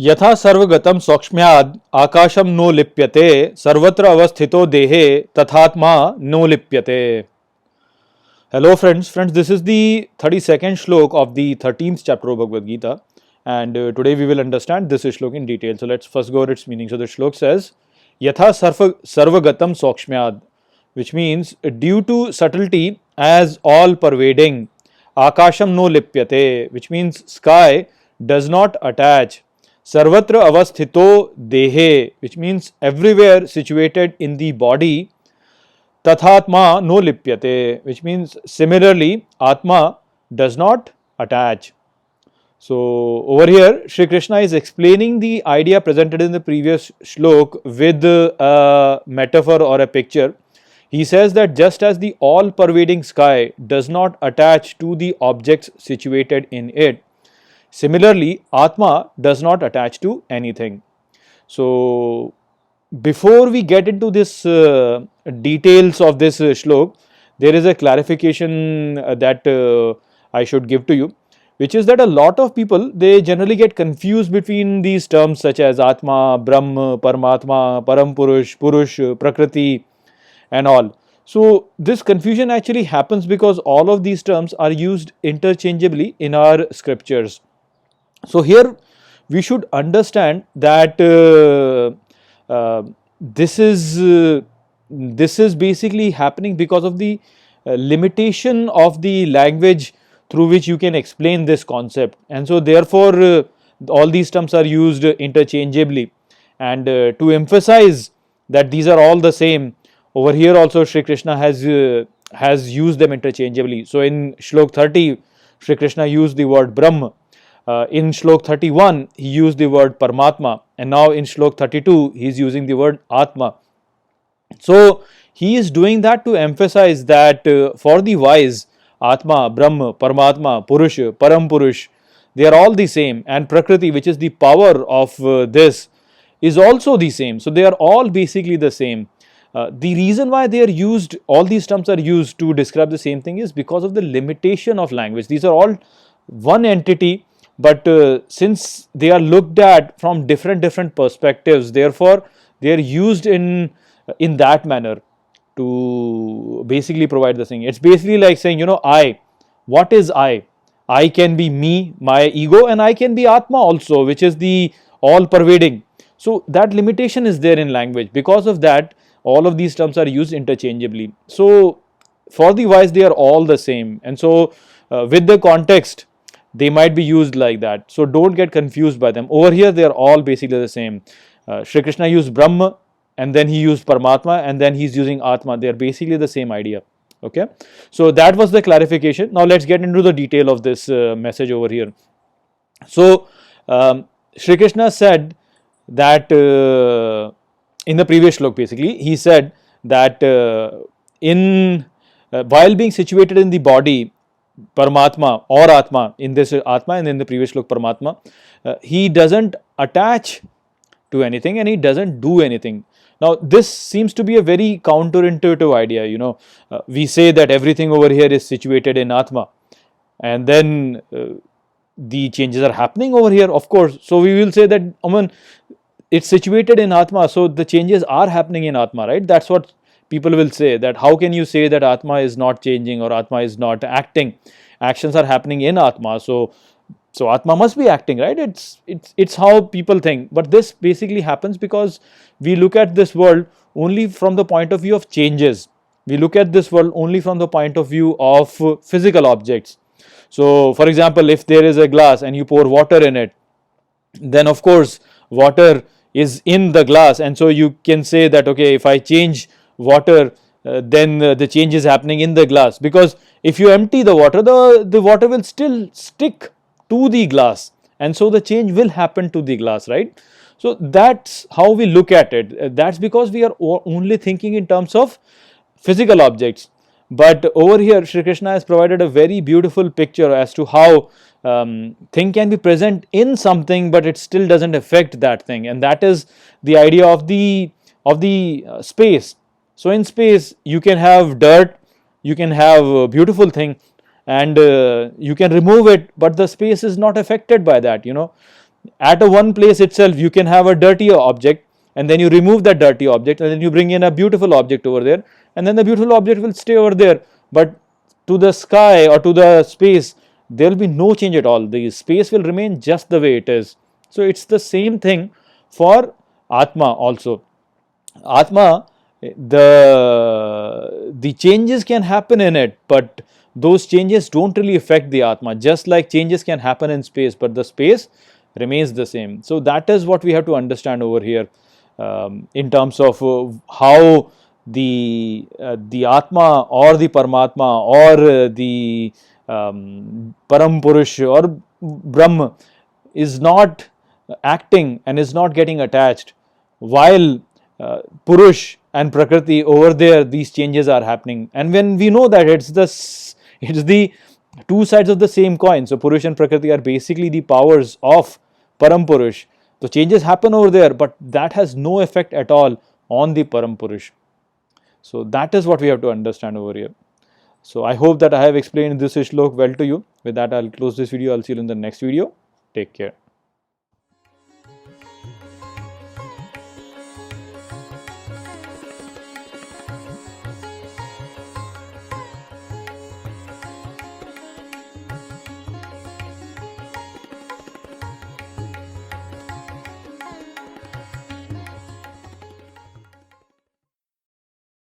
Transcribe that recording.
यथा सर्वगतम सौक्ष्म्याद आकाशम नो लिप्यते सर्वत्र अवस्थितो देहे तथात्मा नो लिप्यते. Hello friends, this is the 32nd shlok of the 13th chapter of Bhagavad Gita, and today we will understand this shlok in detail. So let's first go over its meaning. So the shlok says, Yatha sarvagatam sokshmyad, which means due to subtlety as all pervading, akasham no lipyate, which means sky does not attach, sarvatra avasthito dehe, which means everywhere situated in the body, Tathatma no lipyate, which means similarly Atma does not attach. So over here Shri Krishna is explaining the idea presented in the previous shlok with a metaphor or a picture. He says that just as the all pervading sky does not attach to the objects situated in it, similarly Atma does not attach to anything. So before we get into this details of this shlok, there is a clarification that I should give to you, which is that a lot of people, they generally get confused between these terms such as Atma, Brahma, Paramatma, Parampurush, Purush, Prakriti and all. So this confusion actually happens because all of these terms are used interchangeably in our scriptures. So here we should understand that this is basically happening because of the limitation of the language through which you can explain this concept, and so therefore all these terms are used interchangeably, and to emphasize that these are all the same, over here also Shri Krishna has used them interchangeably. So in shlok 30 Shri Krishna used the word Brahma. In shlok 31 he used the word Paramatma, and now in shlok 32 he is using the word Atma. So he is doing that to emphasize that for the wise, Atma, Brahma, Paramatma, Purush, Parampurush, they are all the same, and Prakriti, which is the power of this, is also the same. So they are all basically the same. The reason why they are used, all these terms are used to describe the same thing, is because of the limitation of language. These are all one entity, but since they are looked at from different perspectives, therefore they are used in that manner to basically provide the thing. It's basically like saying, I. What is I? I can be me, my ego, and I can be Atma also, which is the all pervading. So that limitation is there in language. Because of that, all of these terms are used interchangeably. So for the wise, they are all the same, and so with the context, they might be used like that. So don't get confused by them. Over here they are all basically the same. Shri Krishna used Brahma, and then he used Paramatma, and then he's using Atma. They are basically the same idea. Okay, so that was the clarification. Now let's get into the detail of this message over here. So Shri Krishna said that in the previous shlok, basically he said that while being situated in the body, Paramatma or Atma, in this Atma and in the previous shlok Paramatma, he doesn't attach to anything and he doesn't do anything. Now this seems to be a very counterintuitive idea. We say that everything over here is situated in Atma, and then the changes are happening over here, of course. So we will say that it's situated in Atma, so the changes are happening in Atma, right? That's what people will say, that how can you say that Atma is not changing or Atma is not acting? Actions are happening in Atma, so Atma must be acting, right? It's how people think. But this basically happens because we look at this world only from the point of view of changes. We look at this world only from the point of view of physical objects. So for example, if there is a glass and you pour water in it, then of course water is in the glass, and so you can say that, okay, if I change water, then the change is happening in the glass, because if you empty the water, the water will still stick to the glass, and so the change will happen to the glass, right? So that's how we look at it. That's because we are only thinking in terms of physical objects. But over here Shri Krishna has provided a very beautiful picture as to how thing can be present in something, but it still doesn't affect that thing, and that is the idea of the space. So in space you can have dirt, you can have a beautiful thing, and you can remove it, but the space is not affected by that. At a one place itself you can have a dirty object, and then you remove that dirty object, and then you bring in a beautiful object over there, and then the beautiful object will stay over there. But to the sky or to the space, there will be no change at all. The space will remain just the way it is. So it's the same thing for Atma also. Atma, the changes can happen in it, but those changes don't really affect the Atma, just like changes can happen in space, but the space remains the same. So that is what we have to understand over here, in terms of how the Atma or the Paramatma or the Param Purush or Brahma is not acting and is not getting attached, while Purush and Prakriti over there, these changes are happening. And when we know that it's the two sides of the same coin. So Purush and Prakriti are basically the powers of Param Purush. The changes happen over there, but that has no effect at all on the Param Purush. So that is what we have to understand over here. So I hope that I have explained this shlok well to you. With that, I'll close this video. I'll see you in the next video. Take care.